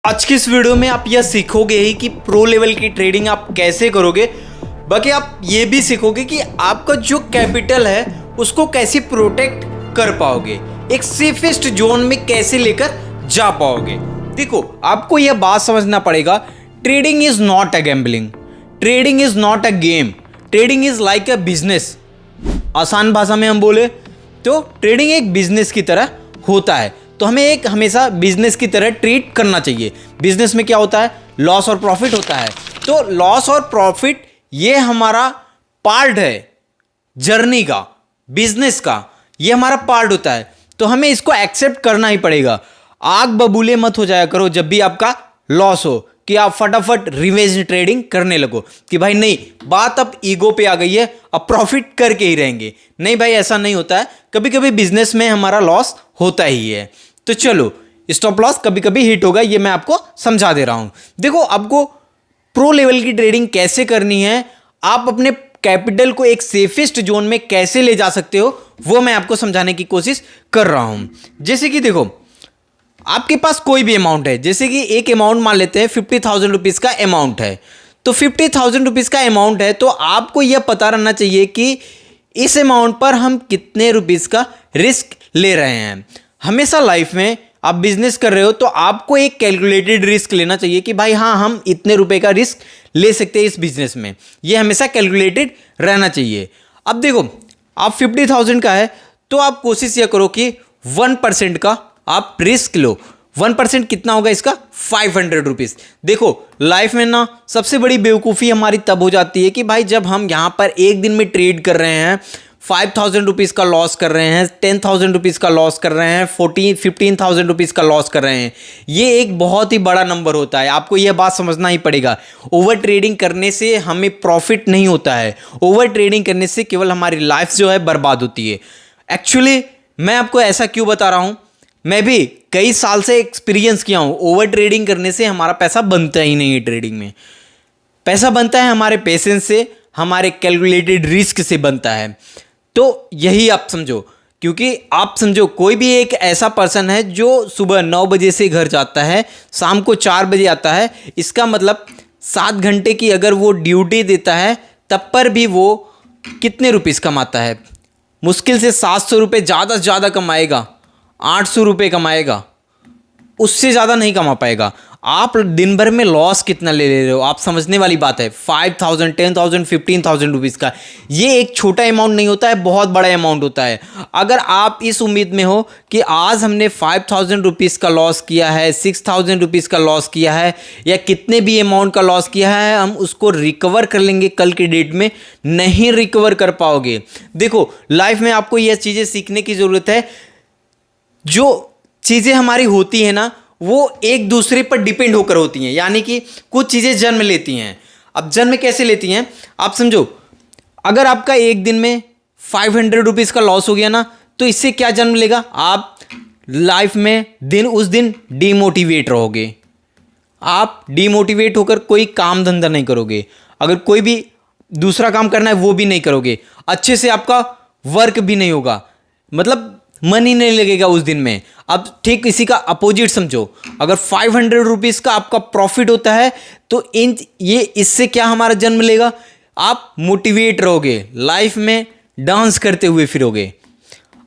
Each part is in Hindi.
आज की इस वीडियो में आप यह सीखोगे ही कि प्रो लेवल की ट्रेडिंग आप कैसे करोगे। बाकी आप ये भी सीखोगे कि आपका जो कैपिटल है उसको कैसे प्रोटेक्ट कर पाओगे, एक सेफेस्ट जोन में कैसे लेकर जा पाओगे। देखो, आपको यह बात समझना पड़ेगा, trading is not a gambling, trading is not a game, trading is like a business. आसान भाषा में हम बोले तो ट्रेडिंग एक बिजनेस की तरह होता है, तो हमें एक हमेशा बिजनेस की तरह ट्रीट करना चाहिए। बिजनेस में क्या होता है, लॉस और प्रॉफिट होता है। तो लॉस और प्रॉफिट ये हमारा पार्ट है जर्नी का, बिजनेस का, ये हमारा पार्ट होता है, तो हमें इसको एक्सेप्ट करना ही पड़ेगा। आग बबूले मत हो जाया करो जब भी आपका लॉस हो कि आप फटाफट रिवेंज ट्रेडिंग करने लगो कि भाई नहीं, बात अब ईगो पे आ गई है, अब प्रॉफिट करके ही रहेंगे। नहीं भाई, ऐसा नहीं होता है। कभी कभी बिजनेस में हमारा लॉस होता ही है, तो चलो स्टॉप लॉस कभी कभी हिट होगा, ये मैं आपको समझा दे रहा हूं। देखो, आपको प्रो लेवल की ट्रेडिंग कैसे करनी है, आप अपने कैपिटल को एक सेफेस्ट जोन में कैसे ले जा सकते हो, वो मैं आपको समझाने की कोशिश कर रहा हूं। जैसे कि देखो, आपके पास कोई भी अमाउंट है, जैसे कि एक अमाउंट मान लेते हैं 50,000 रुपीज़ का अमाउंट है, तो 50,000 रुपीज़ का अमाउंट है, तो आपको यह पता रहना चाहिए कि इस अमाउंट पर हम कितने रुपीज़ का रिस्क ले रहे हैं। हमेशा लाइफ में आप बिजनेस कर रहे हो तो आपको एक कैलकुलेटेड रिस्क लेना चाहिए कि भाई हाँ, हम इतने रुपए का रिस्क ले सकते हैं इस बिजनेस में, ये हमेशा कैलकुलेटेड रहना चाहिए। अब देखो, आप 50,000 का है तो आप कोशिश यह करो कि 1% का आप रिस्क लो। 1% कितना होगा इसका, 500 रुपीज़। देखो, लाइफ में ना सबसे बड़ी बेवकूफ़ी हमारी तब हो जाती है कि भाई जब हम यहाँ पर एक दिन में ट्रेड कर रहे हैं, 5,000 रुपीज़ का लॉस कर रहे हैं, 10,000 रुपीज़ का लॉस कर रहे हैं, 15,000 रुपीज़ का लॉस कर रहे हैं। ये एक बहुत ही बड़ा नंबर होता है, आपको यह बात समझना ही पड़ेगा। ओवर ट्रेडिंग करने से हमें प्रॉफिट नहीं होता है, ओवर ट्रेडिंग करने से केवल हमारी लाइफ जो है बर्बाद होती है। एक्चुअली मैं आपको ऐसा क्यों बता रहा हूँ, मैं भी कई साल से एक्सपीरियंस किया हूँ। ओवर ट्रेडिंग करने से हमारा पैसा बनता ही नहीं है। ट्रेडिंग में पैसा बनता है हमारे पेशेंस से, हमारे कैलकुलेटेड रिस्क से बनता है। तो यही आप समझो, क्योंकि आप समझो कोई भी एक ऐसा पर्सन है जो सुबह 9 बजे से घर जाता है, शाम को 4 बजे आता है, इसका मतलब 7 घंटे की अगर वो ड्यूटी देता है, तब पर भी वो कितने रुपीज़ कमाता है, मुश्किल से 700 रुपये ज़्यादा से ज़्यादा कमाएगा, 800 रुपये कमाएगा, उससे ज़्यादा नहीं कमा पाएगा। आप दिन भर में लॉस कितना ले रहे हो, आप समझने वाली बात है। 5,000, 10,000, 15,000 रुपीज़ का ये एक छोटा अमाउंट नहीं होता है, बहुत बड़ा अमाउंट होता है। अगर आप इस उम्मीद में हो कि आज हमने 5,000 रुपीज़ का लॉस किया है, 6,000 रुपीज़ का लॉस किया है, या कितने भी अमाउंट का लॉस किया है, हम उसको रिकवर कर लेंगे कल के डेट में, नहीं रिकवर कर पाओगे। देखो, लाइफ में आपको यह चीज़ें सीखने की ज़रूरत है। जो चीज़ें हमारी होती है ना, वो एक दूसरे पर डिपेंड होकर होती हैं, यानी कि कुछ चीज़ें जन्म लेती हैं। अब जन्म कैसे लेती हैं, आप समझो, अगर आपका एक दिन में 500 रुपीज़ का लॉस हो गया ना, तो इससे क्या जन्म लेगा, आप लाइफ में उस दिन डीमोटिवेट रहोगे। आप डीमोटिवेट होकर कोई काम धंधा नहीं करोगे, अगर कोई भी दूसरा काम करना है वो भी नहीं करोगे, अच्छे से आपका वर्क भी नहीं होगा, मतलब मन ही नहीं लगेगा उस दिन में। अब ठीक इसी का अपोजिट समझो, अगर 500 रुपीज़ का आपका प्रॉफिट होता है तो इससे क्या हमारा जन्म लेगा, आप मोटिवेट रहोगे, लाइफ में डांस करते हुए फिरोगे,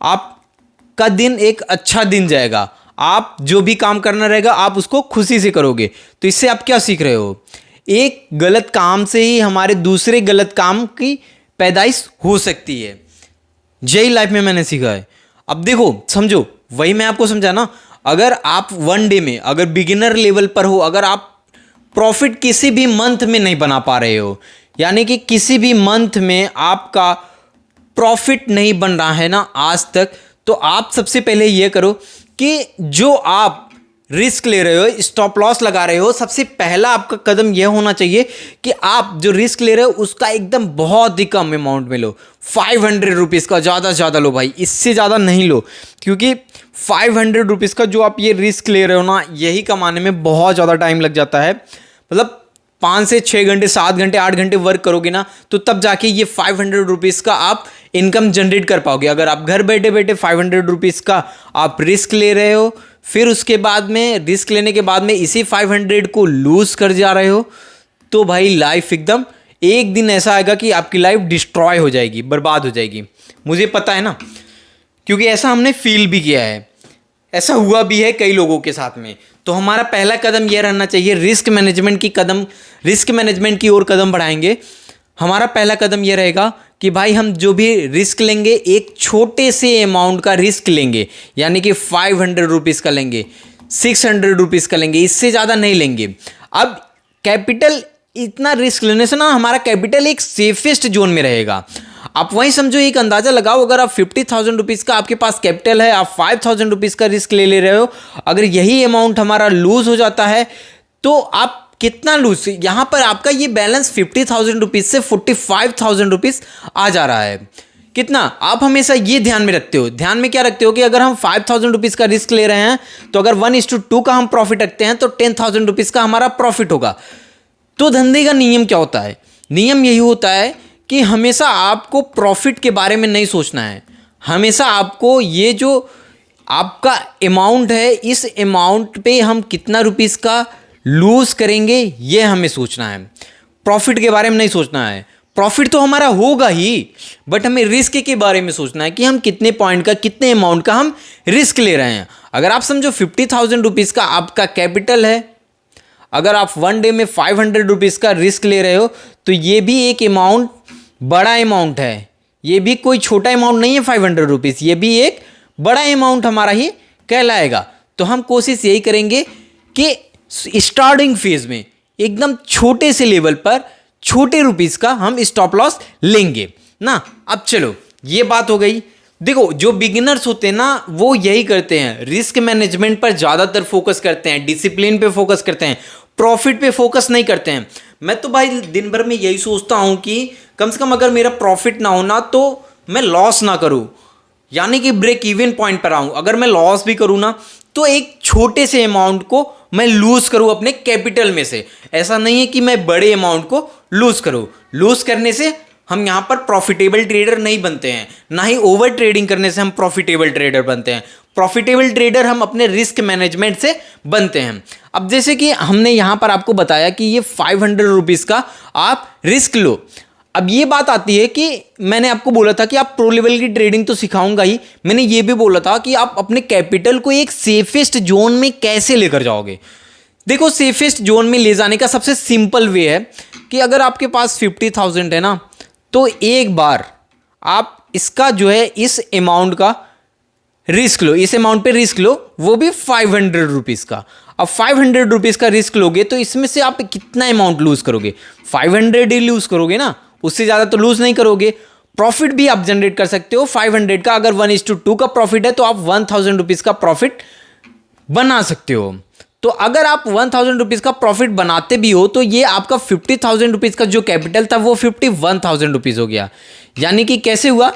आपका दिन एक अच्छा दिन जाएगा, आप जो भी काम करना रहेगा आप उसको खुशी से करोगे। तो इससे आप क्या सीख रहे हो, एक गलत काम से ही हमारे दूसरे गलत काम की पैदाइश हो सकती है। यही लाइफ में मैंने सीखा है। अब देखो, समझो, वही मैं आपको समझा ना, अगर आप वन डे में अगर बिगिनर लेवल पर हो, अगर आप प्रॉफिट किसी भी मंथ में नहीं बना पा रहे हो, यानी कि किसी भी मंथ में आपका प्रॉफिट नहीं बन रहा है ना आज तक, तो आप सबसे पहले ये करो कि जो आप रिस्क ले रहे हो, स्टॉप लॉस लगा रहे हो, सबसे पहला आपका कदम यह होना चाहिए कि आप जो रिस्क ले रहे हो उसका एकदम बहुत ही कम अमाउंट में लो। 500 रुपीज़ का ज़्यादा से ज़्यादा लो भाई, इससे ज़्यादा नहीं लो, क्योंकि 500 रुपीज़ का जो आप ये रिस्क ले रहे हो ना, यही कमाने में बहुत ज़्यादा टाइम लग जाता है। मतलब 5 से 6 घंटे, 7 घंटे, 8 घंटे वर्क करोगे ना, तो तब जाके ये 500 रुपीज़ का आप इनकम जनरेट कर पाओगे। अगर आप घर बैठे बैठे 500 रुपीज़ का आप रिस्क ले रहे हो, फिर उसके बाद में रिस्क लेने के बाद में इसी 500 को लूज कर जा रहे हो, तो भाई लाइफ एकदम एक दिन ऐसा आएगा कि आपकी लाइफ डिस्ट्रॉय हो जाएगी, बर्बाद हो जाएगी। मुझे पता है ना, क्योंकि ऐसा हमने फील भी किया है, ऐसा हुआ भी है कई लोगों के साथ में। तो हमारा पहला कदम यह रहना चाहिए, रिस्क मैनेजमेंट की ओर कदम बढ़ाएंगे। हमारा पहला कदम यह रहेगा कि भाई हम जो भी रिस्क लेंगे एक छोटे से अमाउंट का रिस्क लेंगे, यानी कि 500 रुपीज़ का लेंगे, 600 रुपीज़ का लेंगे, इससे ज़्यादा नहीं लेंगे। अब कैपिटल, इतना रिस्क लेने से ना हमारा कैपिटल एक सेफेस्ट जोन में रहेगा। आप वही समझो, एक अंदाज़ा लगाओ, अगर आप 50,000 रुपीज़ का आपके पास कैपिटल है, आप 5,000 रुपीज़ का रिस्क ले रहे हो, अगर यही अमाउंट हमारा लूज हो जाता है तो आप कितना लूज, यहाँ पर आपका ये बैलेंस 50,000 रुपीज़ से 45,000 रुपीज़ आ जा रहा है। कितना, आप हमेशा ये ध्यान में रखते हो, ध्यान में क्या रखते हो कि अगर हम 5,000 रुपीज़ का रिस्क ले रहे हैं तो अगर 1:2 का हम प्रॉफिट रखते हैं तो 10,000 रुपीज़ का हमारा प्रॉफिट होगा। तो धंधे का नियम क्या होता है? नियम यही होता है कि हमेशा आपको प्रॉफिट के बारे में नहीं सोचना है, हमेशा आपको ये जो आपका अमाउंट है, इस अमाउंट पे हम कितना रुपीज़ का लूज करेंगे ये हमें सोचना है, प्रॉफिट के बारे में नहीं सोचना है। प्रॉफिट तो हमारा होगा ही, बट हमें रिस्क के बारे में सोचना है कि हम कितने पॉइंट का, कितने अमाउंट का हम रिस्क ले रहे हैं। अगर आप समझो 50,000 रुपीज़ का आपका कैपिटल है, अगर आप 1 डे में 500 रुपीज़ का रिस्क ले रहे हो तो ये भी एक अमाउंट, बड़ा अमाउंट है, ये भी कोई छोटा अमाउंट नहीं है। 500 रुपीज़ ये भी एक बड़ा अमाउंट हमारा ही कहलाएगा। तो हम कोशिश यही करेंगे कि स्टार्टिंग फेज में एकदम छोटे से लेवल पर छोटे रुपीज़ का हम स्टॉप लॉस लेंगे ना। अब चलो, ये बात हो गई। देखो, जो बिगिनर्स होते हैं ना वो यही करते हैं, रिस्क मैनेजमेंट पर ज़्यादातर फोकस करते हैं, डिसिप्लिन पे फोकस करते हैं, प्रॉफिट पे फोकस नहीं करते हैं। मैं तो भाई दिन भर में यही सोचता हूँ कि कम से कम अगर मेरा प्रॉफिट ना होना तो मैं लॉस ना करूँ, यानी कि ब्रेक इवन पॉइंट पर आऊँ। अगर मैं लॉस भी करूँ ना तो एक छोटे से अमाउंट को मैं लूज़ करूँ अपने कैपिटल में से। ऐसा नहीं है कि मैं बड़े अमाउंट को लूज़ करूँ। लूज़ करने से हम यहाँ पर प्रॉफिटेबल ट्रेडर नहीं बनते हैं, ना ही ओवर ट्रेडिंग करने से हम प्रॉफिटेबल ट्रेडर बनते हैं। प्रॉफिटेबल ट्रेडर हम अपने रिस्क मैनेजमेंट से बनते हैं। अब जैसे कि हमने यहाँ पर आपको बताया कि ये 500 रुपीज़ का आप रिस्क लो। अब ये बात आती है कि मैंने आपको बोला था कि आप प्रो लेवल की ट्रेडिंग तो सिखाऊंगा ही, मैंने ये भी बोला था कि आप अपने कैपिटल को एक सेफेस्ट जोन में कैसे लेकर जाओगे। देखो, सेफेस्ट जोन में ले जाने का सबसे सिंपल वे है कि अगर आपके पास 50,000 है ना, तो एक बार आप इसका जो है इस अमाउंट का रिस्क लो, इस अमाउंट पे रिस्क लो, वो भी 500 रुपीज़ का। अब 500 रुपीज़ का रिस्क लोगे तो इसमें से आप कितना अमाउंट लूज़ करोगे? 500 ही लूज़ करोगे ना, उससे ज़्यादा तो लूज़ नहीं करोगे। प्रॉफिट भी आप जनरेट कर सकते हो 500 का। अगर 1:2 का प्रॉफिट है तो आप 1,000 रुपीज़ का प्रॉफिट बना सकते हो। तो अगर आप 1,000 रुपीज़ का प्रॉफिट बनाते भी हो तो ये आपका 50,000 रुपीज़ का जो कैपिटल था वो 51,000 रुपीज़ हो गया। यानी कि कैसे हुआ?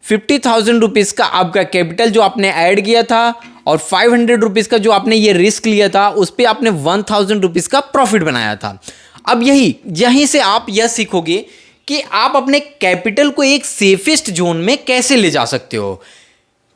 50,000 रुपीज़ का आपका कैपिटल जो आपने ऐड किया था और 500 रुपीज़ का जो आपने ये रिस्क लिया था उस पर आपने 1,000 रुपीज़ का प्रॉफिट बनाया था। अब यहीं से आप यह सीखोगे कि आप अपने कैपिटल को एक सेफेस्ट जोन में कैसे ले जा सकते हो,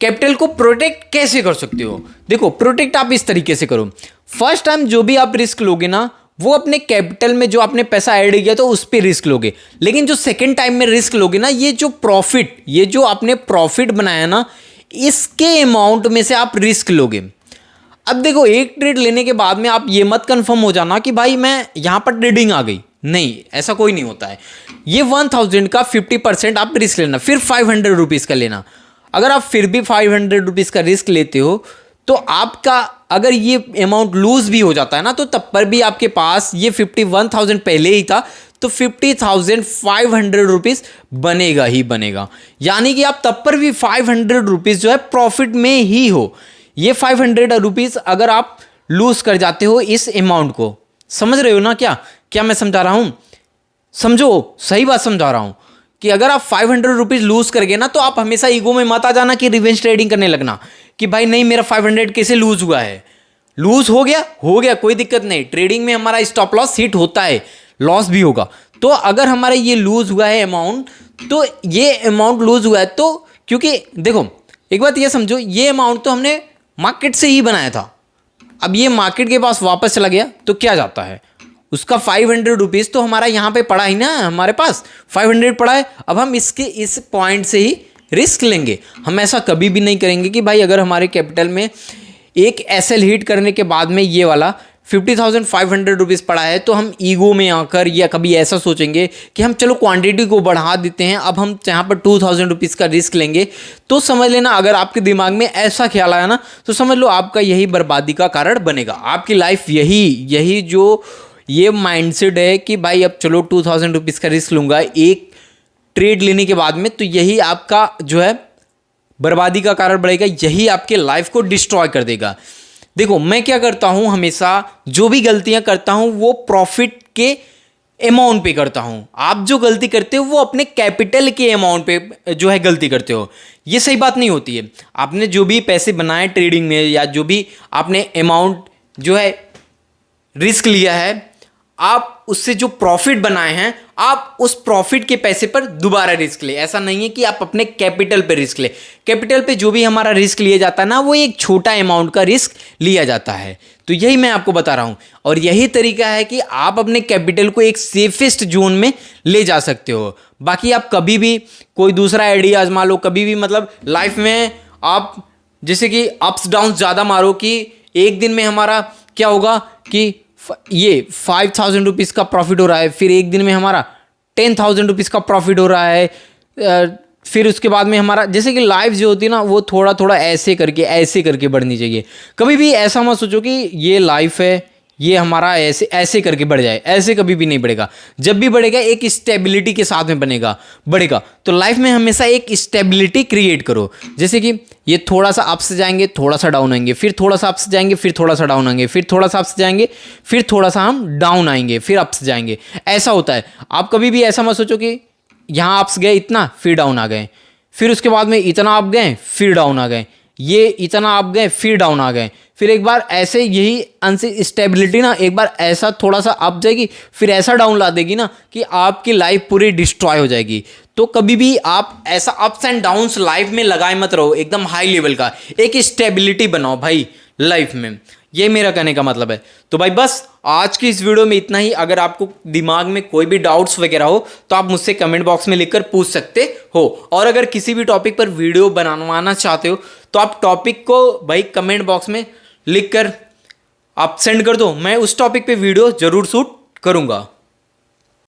कैपिटल को प्रोटेक्ट कैसे कर सकते हो। देखो, प्रोटेक्ट आप इस तरीके से करो। फर्स्ट टाइम जो भी आप रिस्क लोगे ना वो अपने कैपिटल में जो आपने पैसा ऐड किया तो उस पर रिस्क लोगे। लेकिन जो सेकेंड टाइम में रिस्क लोगे ना, ये जो आपने प्रॉफिट बनाया ना, इसके अमाउंट में से आप रिस्क लोगे। अब देखो, एक ट्रेड लेने के बाद में आप ये मत कंफर्म हो जाना कि भाई मैं यहाँ पर ट्रेडिंग आ गई, नहीं, ऐसा कोई नहीं होता है। ये 1,000 का 50% आप रिस्क लेना, फिर 500 रुपीज़ का लेना। अगर आप फिर भी 500 रुपीज़ का रिस्क लेते हो तो आपका अगर ये अमाउंट लूज भी हो जाता है ना तो तब पर भी आपके पास ये 51,000 पहले ही था तो 50,500 रुपीज़ बनेगा ही बनेगा। यानी कि आप तब पर भी 500 रुपीज़ जो है प्रॉफिट में ही हो। ये 500 रुपीज़ अगर आप लूज कर जाते हो इस अमाउंट को, समझ रहे हो ना क्या मैं समझा रहा हूँ? समझो, सही बात समझा रहा हूँ कि अगर आप 500 रुपीज़ लूज़ कर गए ना तो आप हमेशा ईगो में मत आ जाना कि रिवेंज ट्रेडिंग करने लगना कि भाई नहीं, मेरा 500 कैसे लूज़ हुआ है। लूज़ हो गया, कोई दिक्कत नहीं। ट्रेडिंग में हमारा स्टॉप लॉस हिट होता है, लॉस भी होगा। तो अगर हमारा ये लूज़ हुआ है अमाउंट, तो ये अमाउंट लूज़ हुआ है तो क्योंकि देखो, एक बात ये समझो, ये अमाउंट तो हमने मार्केट से ही बनाया था, अब ये मार्केट के पास वापस चला गया तो क्या जाता है, उसका 500 रुपीज़ तो हमारा यहाँ पे पड़ा ही ना, हमारे पास 500 पड़ा है। अब हम इस पॉइंट से ही रिस्क लेंगे। हम ऐसा कभी भी नहीं करेंगे कि भाई अगर हमारे कैपिटल में एक एसएल हिट करने के बाद में ये वाला 50,500 रुपीज़ पड़ा है तो हम ईगो में आकर या कभी ऐसा सोचेंगे कि हम चलो क्वांटिटी को बढ़ा देते हैं, अब हम यहाँ पर 2,000 रुपीज़ का रिस्क लेंगे। तो समझ लेना, अगर आपके दिमाग में ऐसा ख्याल आया ना तो समझ लो आपका यही बर्बादी का कारण बनेगा। आपकी लाइफ यही जो ये माइंडसेट है कि भाई अब चलो 2,000 रुपीज़ का रिस्क लूँगा एक ट्रेड लेने के बाद में, तो यही आपका जो है बर्बादी का कारण बढ़ेगा, यही आपके लाइफ को डिस्ट्रॉय कर देगा। देखो मैं क्या करता हूँ, हमेशा जो भी गलतियाँ करता हूँ वो प्रॉफिट के अमाउंट पे करता हूँ। आप जो गलती करते हो वो अपने कैपिटल के अमाउंट पे जो है गलती करते हो, ये सही बात नहीं होती है। आपने जो भी पैसे बनाए ट्रेडिंग में या जो भी आपने अमाउंट जो है रिस्क लिया है, आप उससे जो प्रॉफिट बनाए हैं आप उस प्रॉफिट के पैसे पर दोबारा रिस्क ले। ऐसा नहीं है कि आप अपने कैपिटल पे रिस्क ले। कैपिटल पे जो भी हमारा रिस्क लिया जाता है ना, वो एक छोटा अमाउंट का रिस्क लिया जाता है। तो यही मैं आपको बता रहा हूँ और यही तरीका है कि आप अपने कैपिटल को एक सेफेस्ट जोन में ले जा सकते हो। बाकी आप कभी भी कोई दूसरा आइडिया आजमा लो, कभी भी मतलब लाइफ में आप जैसे कि अप्स डाउन ज़्यादा मारो कि एक दिन में हमारा क्या होगा कि ये 5,000 रुपीज़ का प्रॉफिट हो रहा है, फिर एक दिन में हमारा 10,000 रुपीज़ का प्रॉफिट हो रहा है, फिर उसके बाद में हमारा जैसे कि लाइफ जो होती है ना वो थोड़ा थोड़ा ऐसे करके बढ़नी चाहिए। कभी भी ऐसा मत सोचो कि ये लाइफ है ये हमारा ऐसे करके बढ़ जाए, ऐसे कभी भी नहीं बढ़ेगा। जब भी बढ़ेगा एक स्टेबिलिटी के साथ में बढ़ेगा। तो लाइफ में हमेशा एक स्टेबिलिटी क्रिएट करो। जैसे कि ये थोड़ा सा अप से जाएंगे, थोड़ा सा डाउन आएंगे, फिर थोड़ा सा अप से जाएंगे, फिर थोड़ा सा डाउन आएंगे, फिर थोड़ा सा अप से जाएंगे, फिर थोड़ा सा हम डाउन आएंगे, फिर अप से जाएंगे। ऐसा होता है। आप कभी भी ऐसा मत सोचो कि यहाँ अप्स गए इतना फिर डाउन आ गए, फिर उसके बाद में इतना अप गए फिर डाउन आ गए, ये इतना अप गए फिर डाउन आ गए, फिर एक बार ऐसे यही अनस्टेबिलिटी ना एक बार ऐसा थोड़ा सा अप जाएगी फिर ऐसा डाउन ला देगी ना कि आपकी लाइफ पूरी डिस्ट्रॉय हो जाएगी। तो कभी भी आप ऐसा अप्स एंड डाउन्स लाइफ में लगाए मत रहो, एकदम हाई लेवल का एक स्टेबिलिटी बनाओ भाई लाइफ में। ये मेरा कहने का मतलब है। तो भाई बस आज की इस वीडियो में इतना ही। अगर आपको दिमाग में कोई भी डाउट्स वगैरह हो तो आप मुझसे कमेंट बॉक्स में लिखकर पूछ सकते हो, और अगर किसी भी टॉपिक पर वीडियो बनवाना चाहते हो तो आप टॉपिक को भाई कमेंट बॉक्स में लिखकर आप सेंड कर दो, मैं उस टॉपिक पे वीडियो जरूर शूट करूँगा।